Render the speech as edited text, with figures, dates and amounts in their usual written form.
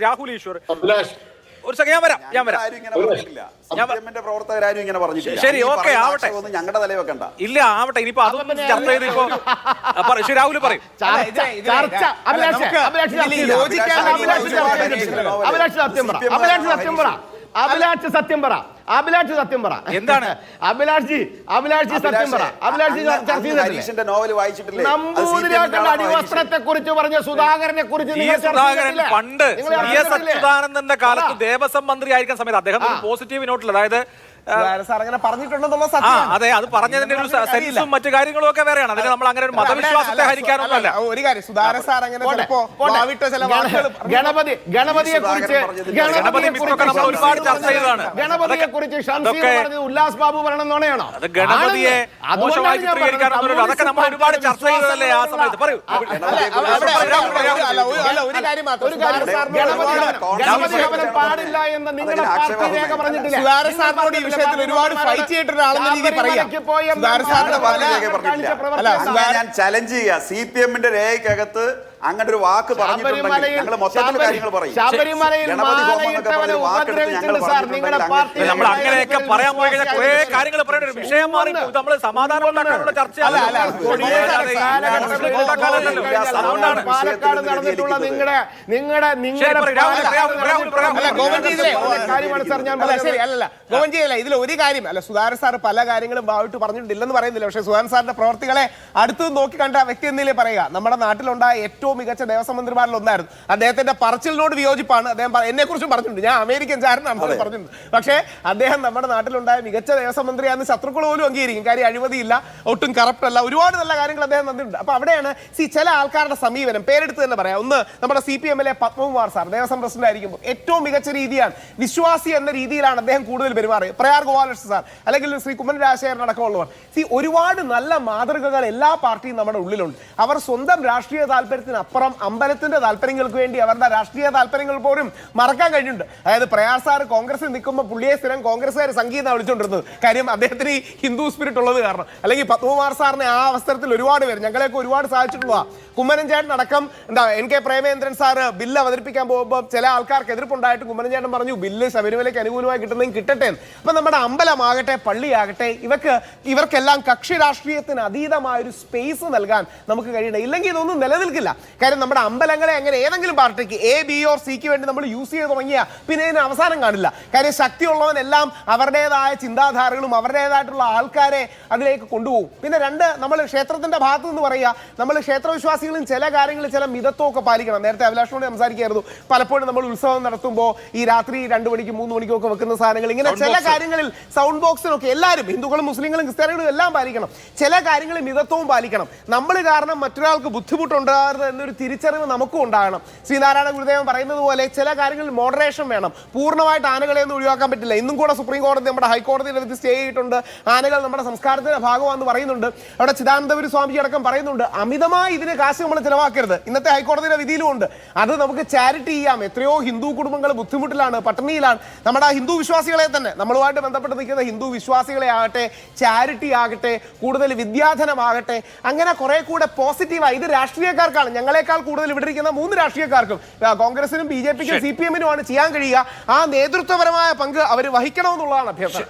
രാഹുൽ ഈശ്വർ ഒരു സെക്കൻഡ് ഞാൻ വരാം പ്രവർത്തകരാരും ഇങ്ങനെ പറഞ്ഞിട്ടില്ല. ശരി, ഓക്കെ, ആവട്ടെ. ഞങ്ങളുടെ തലയിൽ വെക്കണ്ട. ഇല്ല, ആവട്ടെ. ഇനിയിപ്പോ അതൊന്നും ചർച്ച ചെയ്ത് ഇപ്പോ രാഹുൽ പറയും. അഭിലാഷ് സത്യം പറ. എന്താണ് അഭിലാഷ് സത്യം പറ. അടിവസ്ത്രത്തെ കുറിച്ച് പറഞ്ഞ സുധാകരനെ കുറിച്ച് പണ്ട് അച്യുതാനന്ദന്റെ കാലത്ത് ദേവസ്വം മന്ത്രി ആയിരിക്കുന്ന സമയത്ത് അദ്ദേഹം പോസിറ്റീവ് നോട്ടിൽ, അതായത് പറഞ്ഞിട്ടുണ്ടെന്നുള്ള അതെ, അത് പറഞ്ഞതിന്റെ ഒരു സെൻസും മറ്റു കാര്യങ്ങളും ഒക്കെ വേറെയാണ്. അതിന് നമ്മൾ അങ്ങനെ ഒരു മതവിശ്വാസത്തെ ഹരിക്കാനൊന്നുമല്ല. ഒരു കാര്യം, സുധാകരൻ സാർ അങ്ങനെ ഗണപതിയെ കുറിച്ച് ഒരുപാട് ചർച്ച ചെയ്തതാണ്. ഗണപതിയെ കുറിച്ച് ഉല്ലാസ് ബാബു പറയണം നുണയാണോ? അത് ഗണപതിയെ മോശമായി ചിത്രീകരിക്കാനൊന്നും അതൊക്കെ നമ്മൾ ഒരുപാട് ചർച്ച ചെയ്തതല്ലേ ആ സമയത്ത്. പറയൂ. പാടില്ല എന്ന് നിങ്ങളുടെ പാർട്ടി രേഖ പറഞ്ഞിട്ടില്ല. ഒരുപാട് ഫൈറ്റ് ചെയ്തിട്ടൊരാളെന്ന രീതി പറയാം. ഞാൻ ചലഞ്ച് ചെയ്യാം. CPM-ന്റെ രേഖയ്ക്കകത്ത് അങ്ങനെ ഒരു വാക്ക് പറഞ്ഞിട്ടുണ്ടെങ്കിൽ ഞങ്ങൾ മൊത്തത്തിൽ കാര്യങ്ങൾ പറയും. നമ്മൾ അങ്ങനെയൊക്കെ പറയാൻ പോയി കഴിഞ്ഞാൽ കുറെ കാര്യങ്ങൾ പറയേണ്ട ഒരു വിഷയം മാറി. നമ്മൾ സമാധാനം ഉണ്ടാക്കാനുള്ള ചർച്ചയല്ല. പാലക്കാട് നടന്നിട്ടുള്ള ഇതിൽ ഒരു കാര്യം അല്ല, സുധാകരൻ സാർ പല കാര്യങ്ങളും ഭാവിട്ട് പറഞ്ഞിട്ടില്ലെന്ന് പറയുന്നില്ല. പക്ഷേ സുധാകരൻ സാറിന്റെ പ്രവർത്തികളെ അടുത്ത് നോക്കി കണ്ട വ്യക്തി എന്നതിലേ പറയുക. നമ്മുടെ നാട്ടിലുണ്ടായ ഏറ്റവും മികച്ച ദേവസ്വം മന്ത്രിമാരിൽ ഒന്നായിരുന്നു. അദ്ദേഹത്തിന്റെ പറച്ചിലിനോട് വിയോജിപ്പാണ്. അദ്ദേഹം എന്നെ കുറിച്ചും പറഞ്ഞിട്ടുണ്ട്. ഞാൻ അമേരിക്കൻ ചാരനാണെന്ന് പറഞ്ഞിട്ടുണ്ട്. പക്ഷേ അദ്ദേഹം നമ്മുടെ നാട്ടിലുണ്ടായ മികച്ച ദേവസ്വം മന്ത്രിയാണെന്ന് ശത്രുക്കൾ പോലും അംഗീകരിക്കും. കാര്യം അഴിമതിയില്ല, ഒട്ടും കറപ്റ്റ് അല്ല, ഒരുപാട് നല്ല കാര്യങ്ങൾ അദ്ദേഹം തന്നിട്ടുണ്ട്. അപ്പൊ അവിടെയാണ് ചില ആൾക്കാരുടെ സമീപനം. പേരെടുത്ത് തന്നെ പറയാം. ഒന്ന്, നമ്മുടെ CPM-ലെ പത്മകുമാർ സാർ ദേവസ്വം പ്രസിഡന്റ് ആയിരിക്കുമ്പോൾ ഏറ്റവും മികച്ച രീതിയാണ്, വിശ്വാസി എന്ന രീതിയിലാണ് അദ്ദേഹം കൂടുതൽ പെരുമാറിയത്. പ്രയാർ ഗോപാലകൃഷ്ണൻ സാർ അല്ലെങ്കിൽ ശ്രീ കുമ്മനം രാജശേഖരൻ അടക്കമുള്ളവർ. ഒരുപാട് നല്ല മാതൃകകൾ എല്ലാ പാർട്ടിയും നമ്മുടെ ഉള്ളിലുണ്ട്. അവർ സ്വന്തം രാഷ്ട്രീയ താല്പര്യത്തിനപ്പുറം അമ്പലത്തിന്റെ താല്പര്യങ്ങൾക്ക് വേണ്ടി അവരുടെ രാഷ്ട്രീയ താല്പര്യങ്ങൾ പോലും മറക്കാൻ കഴിഞ്ഞിട്ടുണ്ട്. അതായത് പ്രയാർ സാർ കോൺഗ്രസിൽ നിൽക്കുമ്പോൾ പുള്ളിയെ സ്ഥിരം കോൺഗ്രസ്സുകാർ സംഗീതം വിളിച്ചുകൊണ്ടിരുന്നത്. കാര്യം അദ്ദേഹത്തിന് ഈ ഹിന്ദു സ്പിരിറ്റ് ഉള്ളത് കാരണം. അല്ലെങ്കിൽ പത്മകുമാർ സാറിനെ ആ അവസരത്തിൽ ഒരുപാട് പേര് ഞങ്ങളെയൊക്കെ ഒരുപാട് സഹായിച്ചിട്ടുള്ളതാണ്. കുമ്മനം ചേട്ടൻ അടക്കം NK പ്രേമേന്ദ്രൻ സാറ് ബില്ല് അവതരിപ്പിക്കാൻ പോകുമ്പോൾ ചില ആൾക്കാർക്ക് എതിർപ്പുണ്ടായിട്ട് കുമ്മനം ചേട്ടൻ പറഞ്ഞു ബില്ല് ശബരിമലയ്ക്ക് അനുകൂലമായി കിട്ടുന്നെങ്കിൽ കിട്ടട്ടെ. അപ്പൊ നമ്മുടെ അമ്പലമാകട്ടെ പള്ളിയാകട്ടെ ഇവർക്കെല്ലാം കക്ഷി രാഷ്ട്രീയത്തിന് അതീതമായ ഒരു സ്പേസ് നൽകാൻ നമുക്ക് കഴിയണം. ഇല്ലെങ്കിൽ ഇതൊന്നും നിലനിൽക്കില്ല. കാര്യം നമ്മുടെ അമ്പലങ്ങളെ അങ്ങനെ ഏതെങ്കിലും പാർട്ടിക്ക് A, B or Cക്ക് വേണ്ടി നമ്മൾ യൂസ് ചെയ്ത് തുടങ്ങിയാൽ പിന്നെ ഇതിന് അവസാനം കാണില്ല. കാര്യം ശക്തിയുള്ളവനെല്ലാം അവരുടേതായ ചിന്താധാരകളും അവരുടേതായിട്ടുള്ള ആൾക്കാരെ അതിലേക്ക് കൊണ്ടുപോകും. പിന്നെ രണ്ട്, നമ്മൾ ക്ഷേത്രത്തിന്റെ ഭാഗത്ത് നിന്ന് പറയുക, നമ്മൾ ക്ഷേത്രവിശ്വാസികളും ചില കാര്യങ്ങളിൽ ചില മിതത്വമൊക്കെ പാലിക്കണം. നേരത്തെ അഭിലാഷിനോട് സംസാരിക്കായിരുന്നു. പലപ്പോഴും നമ്മൾ ഉത്സവം നടത്തുമ്പോൾ ഈ രാത്രി 2 മണിക്കും 3 മണിക്കും ഒക്കെ വെക്കുന്ന സാധനങ്ങൾ, ഇങ്ങനെ ചില കാര്യങ്ങളിൽ സൗണ്ട് ബോക്സിനൊക്കെ എല്ലാവരും ഹിന്ദുക്കളും മുസ്ലിങ്ങളും ക്രിസ്ത്യാനികളും എല്ലാം പാലിക്കണം. ചില കാര്യങ്ങളിൽ മിതത്വവും പാലിക്കണം. നമ്മൾ കാരണം മറ്റൊരാൾക്ക് ബുദ്ധിമുട്ടുണ്ടാകരുത് എന്നൊരു തിരിച്ചറിവ് നമുക്കും ഉണ്ടാകണം. ശ്രീനാരായണ ഗുരുദേവൻ പറയുന്നത് പോലെ ചില കാര്യങ്ങളിൽ മോഡറേഷൻ വേണം. പൂർണ്ണമായിട്ട് ആനകളെ ഒന്നും ഒഴിവാക്കാൻ പറ്റില്ല. ഇന്നും കൂടെ സുപ്രീം കോടതി നമ്മുടെ ഹൈക്കോടതിയുടെ വിധി സ്റ്റേ ചെയ്തിട്ടുണ്ട്. ആനകൾ നമ്മുടെ സംസ്കാരത്തിന്റെ ഭാഗമാണെന്ന് പറയുന്നുണ്ട്. അവിടെ ചിദാനന്ദപുരി സ്വാമിജി അടക്കം പറയുന്നുണ്ട് അമിതമായി ഇതിന് കാശ് നമ്മൾ ചിലവാക്കരുത്. ഇന്നത്തെ ഹൈക്കോടതിയുടെ വിധിയിലും ഉണ്ട്. അത് നമുക്ക് ചാരിറ്റി ചെയ്യാം. എത്രയോ ഹിന്ദു കുടുംബങ്ങൾ ബുദ്ധിമുട്ടിലാണ്, പട്ടിണിയിലാണ്. നമ്മുടെ ഹിന്ദു വിശ്വാസികളെ തന്നെ, നമ്മളുമായിട്ട് ബന്ധപ്പെട്ട് നിൽക്കുന്ന ഹിന്ദു വിശ്വാസികളെ ആകട്ടെ, ചാരിറ്റി ആകട്ടെ, കൂടുതൽ വിദ്യാധനമാകട്ടെ, അങ്ങനെ കുറെ കൂടെ പോസിറ്റീവായി. ഇത് രാഷ്ട്രീയക്കാർക്കാണ്. ഞങ്ങളെക്കാൾ കൂടുതൽ ഇവിടെ ഇരിക്കുന്ന 3 രാഷ്ട്രീയക്കാർക്കും, കോൺഗ്രസിനും BJPക്കും CPM-നുമാണ് ചെയ്യാൻ കഴിയുക. ആ നേതൃത്വപരമായ പങ്ക് അവർ വഹിക്കണമെന്നുള്ളതാണ് അഭ്യർത്ഥന.